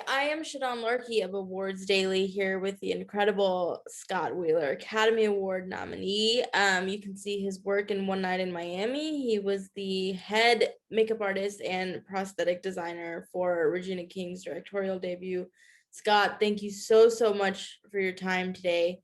I am Shadan Larki of Awards Daily here with the incredible Scott Wheeler, Academy Award nominee. You can see his work in One Night in Miami. He was the head makeup artist and prosthetic designer for Regina King's directorial debut. Scott, thank you so much for your time today.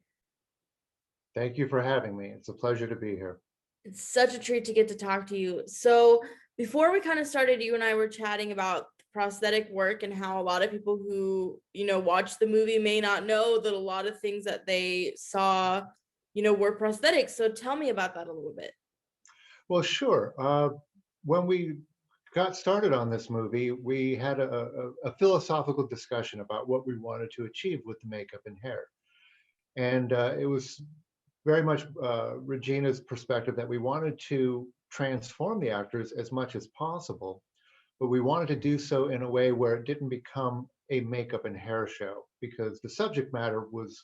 Thank you for having me. It's a pleasure to be here. It's such a treat to get to talk to you. So before we kind of started, you and I were chatting about prosthetic work and how a lot of people who, watch the movie may not know that a lot of things that they saw, were prosthetics. So tell me about that a little bit. Well, sure. When we got started on this movie, we had a philosophical discussion about what we wanted to achieve with the makeup and hair. And it was very much Regina's perspective that we wanted to transform the actors as much as possible, but we wanted to do so in a way where it didn't become a makeup and hair show, because the subject matter was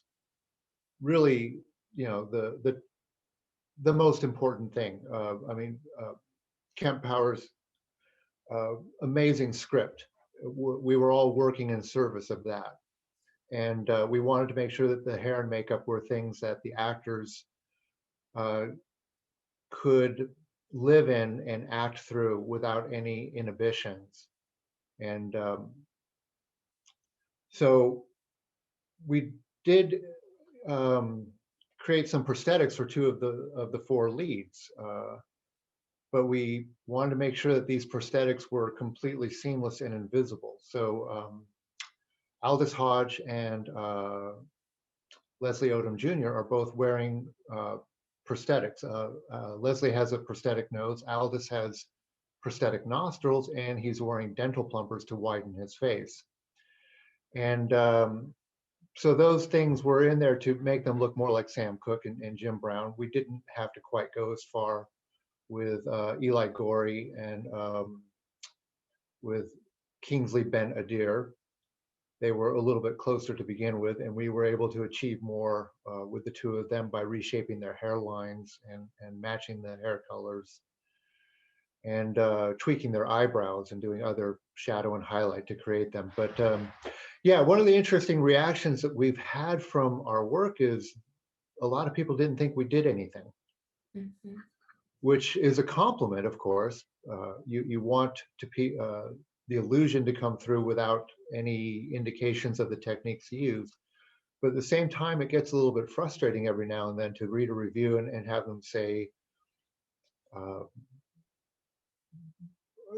really, the most important thing. Kemp Powers' amazing script. We were all working in service of that. And we wanted to make sure that the hair and makeup were things that the actors could live in and act through without any inhibitions. And so we did create some prosthetics for two of the four leads, but we wanted to make sure that these prosthetics were completely seamless and invisible. So Aldous Hodge and Leslie Odom Jr. are both wearing prosthetics. Leslie has a prosthetic nose, Aldous has prosthetic nostrils, and he's wearing dental plumpers to widen his face. And so those things were in there to make them look more like Sam Cooke and Jim Brown. We didn't have to quite go as far with Eli Gorey and with Kingsley Ben Adir. They were a little bit closer to begin with, and we were able to achieve more with the two of them by reshaping their hairlines and matching the hair colors and tweaking their eyebrows and doing other shadow and highlight to create them. But yeah, one of the interesting reactions that we've had from our work is a lot of people didn't think we did anything, which is a compliment, of course. You want the illusion to come through without any indications of the techniques used. But at the same time, it gets a little bit frustrating every now and then to read a review and have them say, I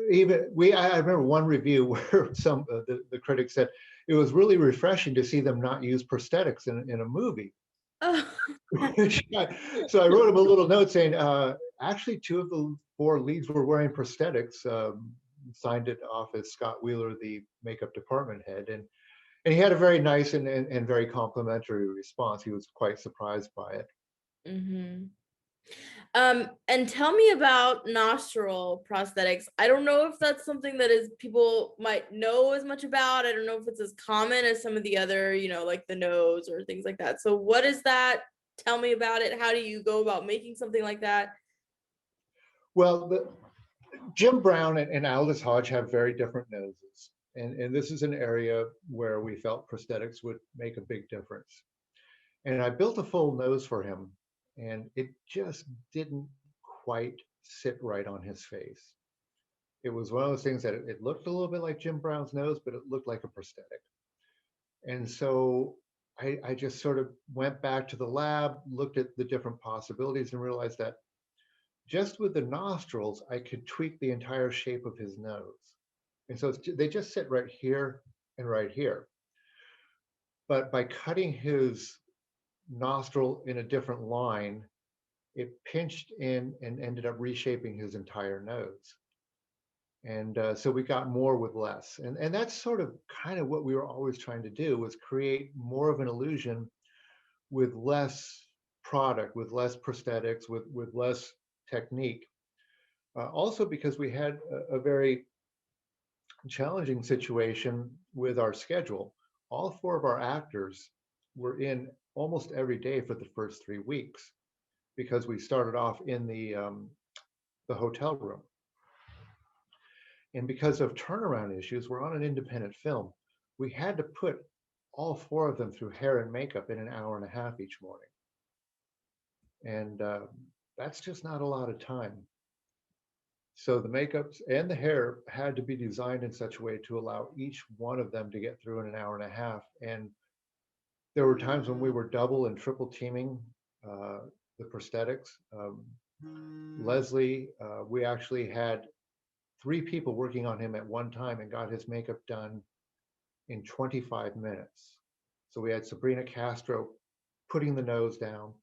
remember one review where some the critic said it was really refreshing to see them not use prosthetics in a movie. Oh. So I wrote him a little note saying, actually, two of the four leads were wearing prosthetics. Signed it off as Scott Wheeler, the makeup department head, and he had a very nice and very complimentary response. He was quite surprised by it. Mm-hmm. And tell me about nostril prosthetics. I don't know if that's something that people might know as much about. I don't know if it's as common as some of the other, like the nose or things like that. So what is that? Tell me about it. How do you go about making something like that? Well, Jim Brown and Aldous Hodge have very different noses. And this is an area where we felt prosthetics would make a big difference. And I built a full nose for him, and it just didn't quite sit right on his face. It was one of those things that it looked a little bit like Jim Brown's nose, but it looked like a prosthetic. And so I just sort of went back to the lab, looked at the different possibilities, and realized that just with the nostrils, I could tweak the entire shape of his nose. And so they just sit right here and right here. But by cutting his nostril in a different line, it pinched in and ended up reshaping his entire nose. And so we got more with less. And that's sort of kind of what we were always trying to do, was create more of an illusion with less product, with less prosthetics, with less technique. Also because we had a very challenging situation with our schedule. All four of our actors were in almost every day for the first 3 weeks, because we started off in the hotel room. And because of turnaround issues, we're on an independent film. we had to put all four of them through hair and makeup in an hour and a half each morning. And that's just not a lot of time. So the makeups and the hair had to be designed in such a way to allow each one of them to get through in an hour and a half. And there were times when we were double and triple teaming uh, the prosthetics. Leslie, we actually had three people working on him at one time and got his makeup done in 25 minutes. So we had Sabrina Castro putting the nose down.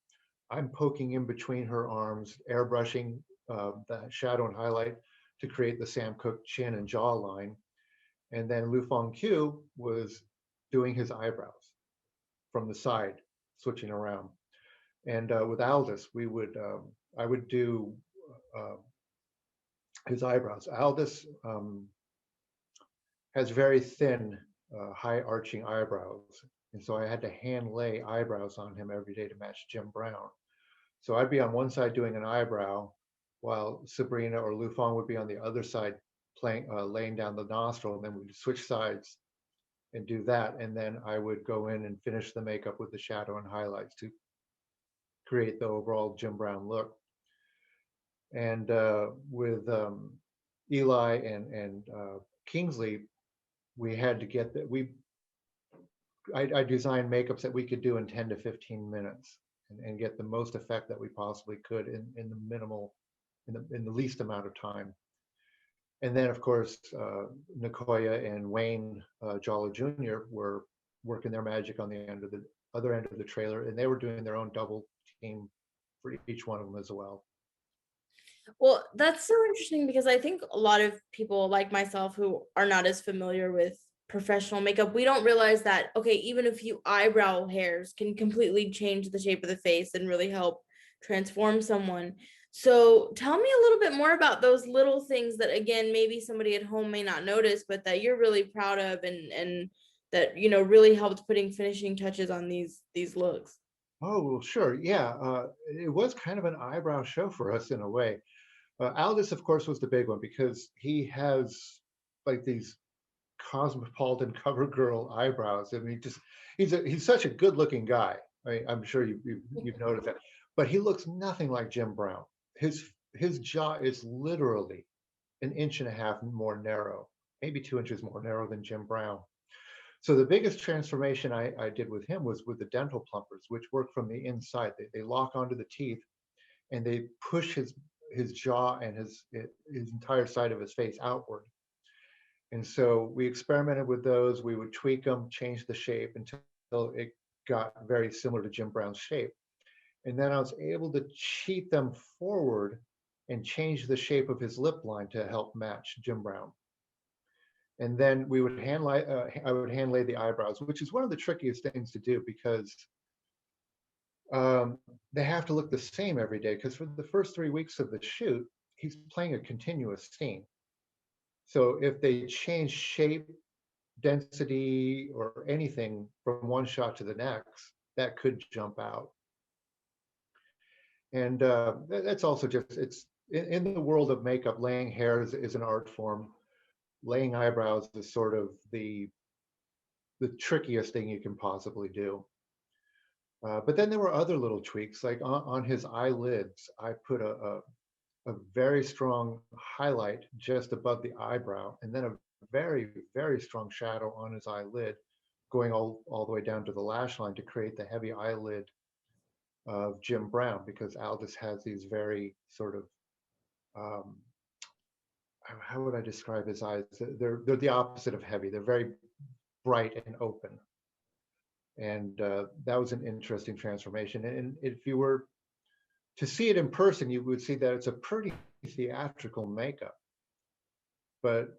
I'm poking in between her arms, airbrushing the shadow and highlight to create the Sam Cooke chin and jawline. And then Lu Fong Q was doing his eyebrows from the side, switching around. And with Aldous, I would do uh, his eyebrows. Aldous has very thin, high arching eyebrows. And so I had to hand lay eyebrows on him every day to match Jim Brown. So I'd be on one side doing an eyebrow while Sabrina or Lu Fong would be on the other side laying down the nostril, and then we'd switch sides and do that. And then I would go in and finish the makeup with the shadow and highlights to create the overall Jim Brown look. And with Eli and Kingsley, we had to get that. I designed makeups that we could do in 10 to 15 minutes and get the most effect that we possibly could in the minimal, in the least amount of time. And then, of course, Nicoya and Wayne Jolly Jr. were working their magic on the other end of the trailer, and they were doing their own double team for each one of them as well. Well, that's so interesting because I think a lot of people like myself who are not as familiar with professional makeup, we don't realize that, okay, even a few eyebrow hairs can completely change the shape of the face and really help transform someone. So tell me a little bit more about those little things that, again, maybe somebody at home may not notice, but that you're really proud of and that, you know, really helped putting finishing touches on these looks. Oh, well, sure. Yeah. It was kind of an eyebrow show for us in a way. Aldous, of course, was the big one because he has like these cosmopolitan cover girl eyebrows. I mean, just he's such a good looking guy. I mean, I'm sure you've noticed that, but he looks nothing like Jim Brown. His jaw is literally an inch and a half more narrow, maybe 2 inches more narrow than Jim Brown. So the biggest transformation I did with him was with the dental plumpers, which work from the inside. They lock onto the teeth and they push his jaw and his entire side of his face outward. And so we experimented with those. We would tweak them, change the shape until it got very similar to Jim Brown's shape. And then I was able to cheat them forward and change the shape of his lip line to help match Jim Brown. And then we would I would hand lay the eyebrows, which is one of the trickiest things to do because they have to look the same every day. Because for the first 3 weeks of the shoot, he's playing a continuous scene. So if they change shape, density, or anything from one shot to the next, that could jump out. And that's also just, it's in the world of makeup, laying hair is an art form. Laying eyebrows is sort of the trickiest thing you can possibly do. But then there were other little tweaks, like on his eyelids, I put a very strong highlight just above the eyebrow, and then a very, very strong shadow on his eyelid, going all the way down to the lash line to create the heavy eyelid of Jim Brown, because Aldous has these very sort of, um, how would I describe his eyes? They're the opposite of heavy. They're very bright and open. And that was an interesting transformation. And if you were to see it in person, you would see that it's a pretty theatrical makeup. But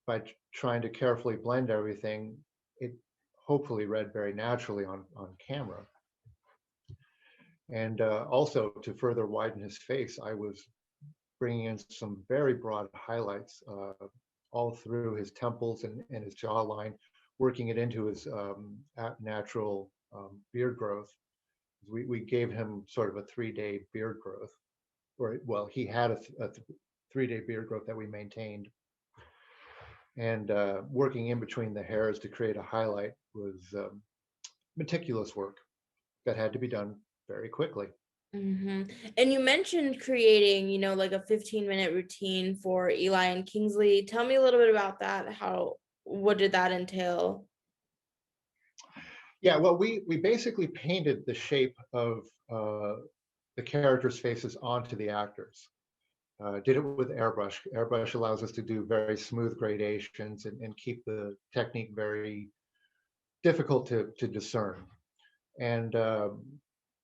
by trying to carefully blend everything, it hopefully read very naturally on camera. And also to further widen his face, I was bringing in some very broad highlights all through his temples and his jawline, working it into his natural beard growth. We gave him sort of a 3-day beard growth, or well, he had a 3-day beard growth that we maintained. And working in between the hairs to create a highlight was meticulous work that had to be done very quickly. And you mentioned creating, like a 15-minute routine for Eli and Kingsley. Tell me a little bit about that. What did that entail? Yeah, well, we basically painted the shape of the characters' faces onto the actors. Did it with airbrush. Airbrush allows us to do very smooth gradations and keep the technique very difficult to discern. And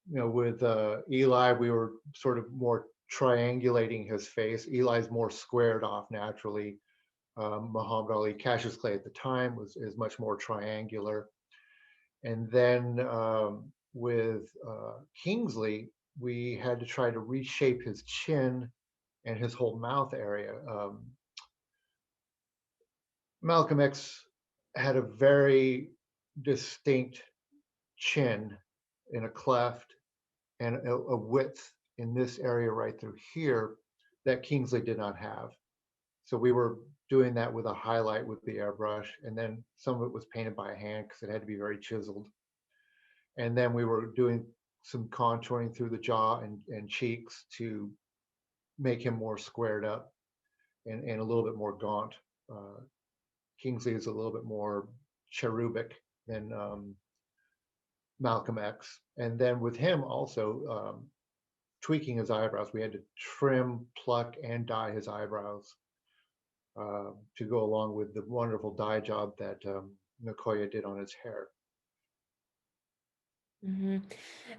with Eli, we were sort of more triangulating his face. Eli's more squared off naturally. Muhammad Ali, Cassius Clay at the time is much more triangular. And then with Kingsley, we had to try to reshape his chin and his whole mouth area. Malcolm X had a very distinct chin in a cleft and a width in this area right through here that Kingsley did not have. So we were doing that with a highlight with the airbrush, and then some of it was painted by hand because it had to be very chiseled. And then we were doing some contouring through the jaw and cheeks to make him more squared up and a little bit more gaunt. Kingsley is a little bit more cherubic than Malcolm X. And then with him also tweaking his eyebrows, we had to trim, pluck, and dye his eyebrows to go along with the wonderful dye job that Nicoya did on his hair.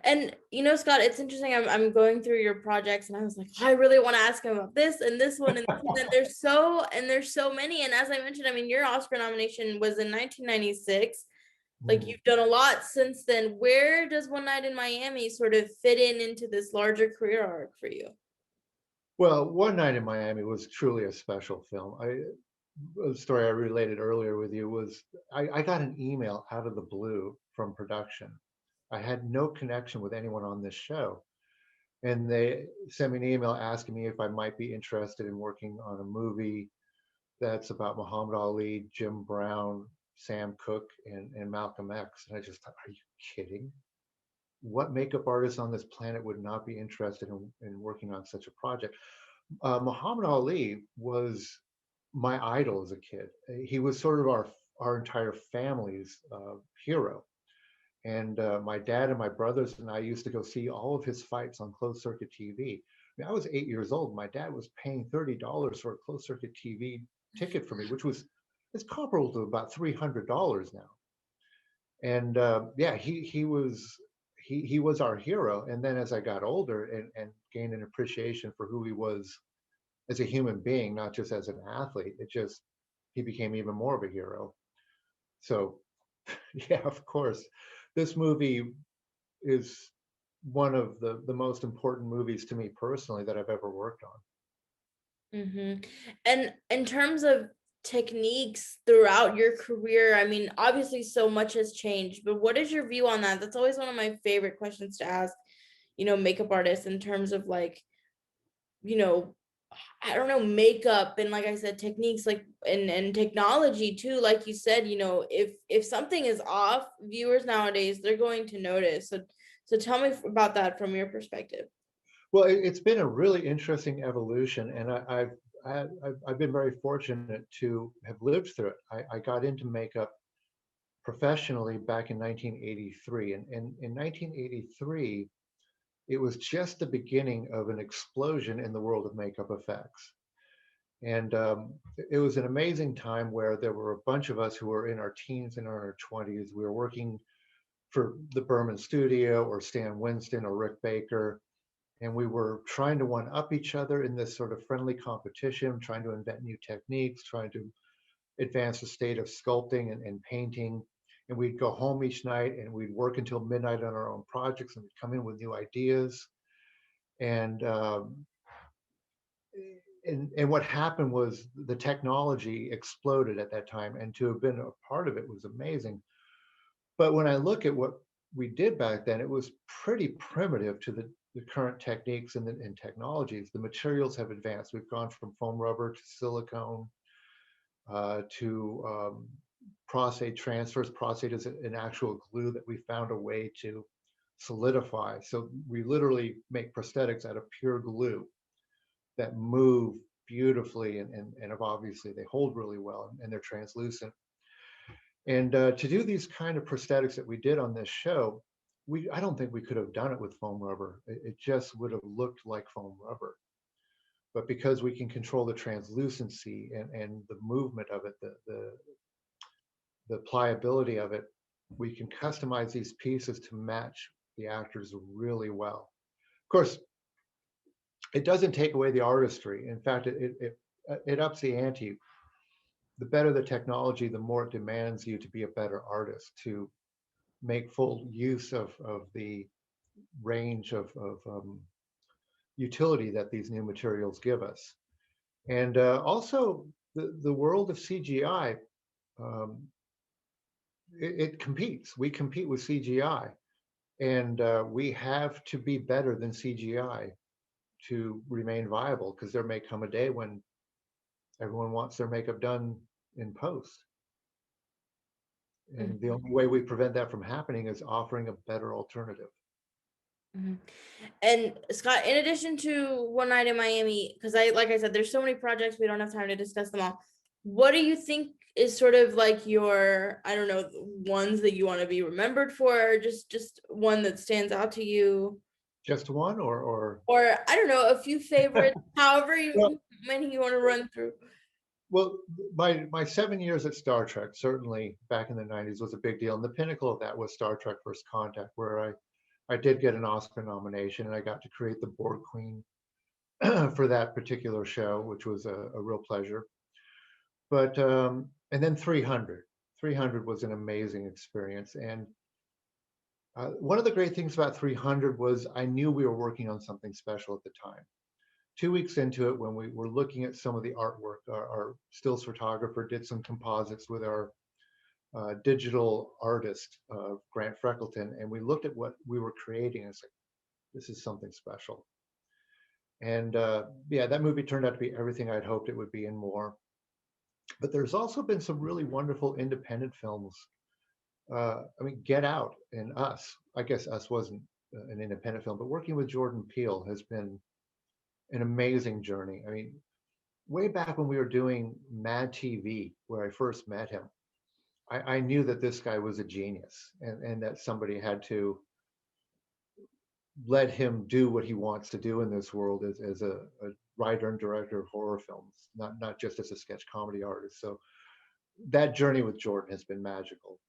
And Scott, it's interesting. I'm going through your projects, and I was like, I really want to ask him about this and this one and this one. And there's so many. And as I mentioned, I mean, your Oscar nomination was in 1996. Like, you've done a lot since then. Where does One Night in Miami sort of fit into this larger career arc for you? Well, One Night in Miami was truly a special film. A story I related earlier with you was I got an email out of the blue from production. I had no connection with anyone on this show. And they sent me an email asking me if I might be interested in working on a movie that's about Muhammad Ali, Jim Brown, Sam Cooke, and Malcolm X. And I just thought, are you kidding? What makeup artist on this planet would not be interested in working on such a project? Muhammad Ali was my idol as a kid. He was sort of our entire family's hero. And my dad and my brothers and I used to go see all of his fights on closed circuit TV. I mean, I was 8 years old. My dad was paying $30 for a closed circuit TV ticket for me, which was it's comparable to about $300 now. And yeah, he was our hero. And then as I got older and gained an appreciation for who he was as a human being, not just as an athlete, he became even more of a hero. So yeah, of course, this movie is one of the most important movies to me personally that I've ever worked on. And in terms of techniques throughout your career, I mean, obviously so much has changed, but what is your view on that? That's always one of my favorite questions to ask, makeup artists, in terms of like, I don't know, makeup and, like I said, techniques, like, and technology too. Like you said, if something is off, viewers nowadays, they're going to notice. So tell me about that from your perspective. Well, it's been a really interesting evolution, and I've been very fortunate to have lived through it. I got into makeup professionally back in 1983, and in 1983, it was just the beginning of an explosion in the world of makeup effects. And it was an amazing time where there were a bunch of us who were in our teens and our 20s. We were working for the Berman Studio or Stan Winston or Rick Baker. And we were trying to one up each other in this sort of friendly competition, trying to invent new techniques, trying to advance the state of sculpting and painting. And we'd go home each night and we'd work until midnight on our own projects, and we'd come in with new ideas. And what happened was the technology exploded at that time, and to have been a part of it was amazing. But when I look at what we did back then, it was pretty primitive to the current techniques and technologies. The materials have advanced. We've gone from foam rubber to silicone. to prostate transfers. Prostate is an actual glue that we found a way to solidify. So we literally make prosthetics out of pure glue that move beautifully, and obviously they hold really well, and they're translucent. And to do these kind of prosthetics that we did on this show, I don't think we could have done it with foam rubber. It just would have looked like foam rubber. But because we can control the translucency and the movement of it, the pliability of it, we can customize these pieces to match the actors really well. Of course, it doesn't take away the artistry. In fact, it ups the ante. The better the technology, the more it demands you to be a better artist, to make full use of the range of utility that these new materials give us. And also the world of CGI, um, it competes. We compete with CGI, and we have to be better than CGI to remain viable, because there may come a day when everyone wants their makeup done in post. And the only way we prevent that from happening is offering a better alternative. Mhm. And Scott, in addition to One Night in Miami, because like I said, there's so many projects, we don't have time to discuss them all. What do you think is sort of like your, I don't know, ones that you want to be remembered for, just one that stands out to you? Just one, or Or I don't know, a few favorites, however well, many you want to run through. well, my 7 years at Star Trek, certainly back in the 90s, was a big deal. And the pinnacle of that was Star Trek First Contact, where I did get an Oscar nomination, and I got to create the Borg Queen for that particular show, which was a real pleasure. But and then 300 was an amazing experience. And one of the great things about 300 was I knew we were working on something special at the time. 2 weeks into it, when we were looking at some of the artwork, our stills photographer did some composites with our digital artist, Grant Freckleton, and we looked at what we were creating, and it's like, this is something special. And yeah, that movie turned out to be everything I'd hoped it would be and more. But there's also been some really wonderful independent films. I mean, Get Out and Us. I guess Us wasn't an independent film, but working with Jordan Peele has been an amazing journey. I mean, way back when we were doing Mad TV, where I first met him, I knew that this guy was a genius, and that somebody had to let him do what he wants to do in this world as a writer and director of horror films, not just as a sketch comedy artist. So that journey with Jordan has been magical.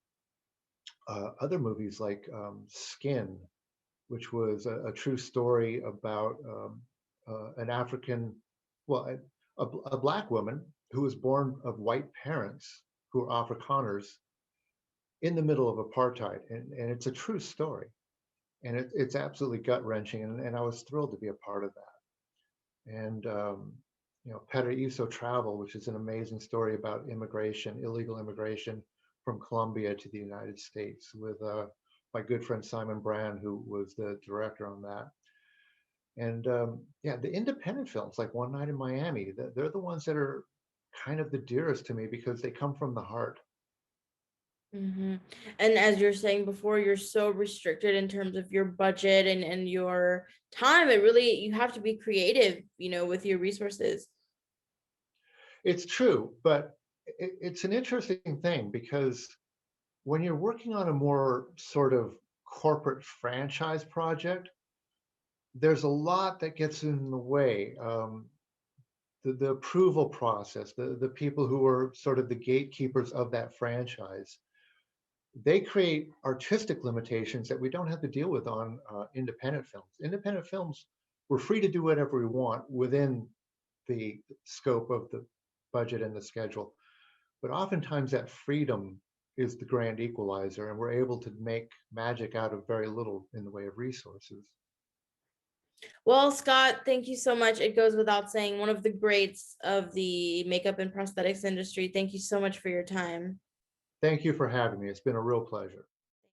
Other movies like Skin, which was a true story about an African, well, a black woman who was born of white parents who were Afrikaners in the middle of apartheid. And it's a true story. And it's absolutely gut wrenching. And I was thrilled to be a part of that. And, you know, Paraíso Travel, which is an amazing story about immigration, illegal immigration from Colombia to the United States, with my good friend Simon Brand, who was the director on that. And yeah, the independent films like One Night in Miami, they're the ones that are kind of the dearest to me because they come from the heart. Mm-hmm. And as you're saying before, you're so restricted in terms of your budget and your time. It really, you have to be creative, with your resources. It's true, but it's an interesting thing because when you're working on a more sort of corporate franchise project, there's a lot that gets in the way. The approval process, the people who are sort of the gatekeepers of that franchise, they create artistic limitations that we don't have to deal with on independent films. Independent films, we're free to do whatever we want within the scope of the budget and the schedule. But oftentimes that freedom is the grand equalizer, and we're able to make magic out of very little in the way of resources. Well, Scott, thank you so much. It goes without saying, one of the greats of the makeup and prosthetics industry. Thank you so much for your time. Thank you for having me. It's been a real pleasure.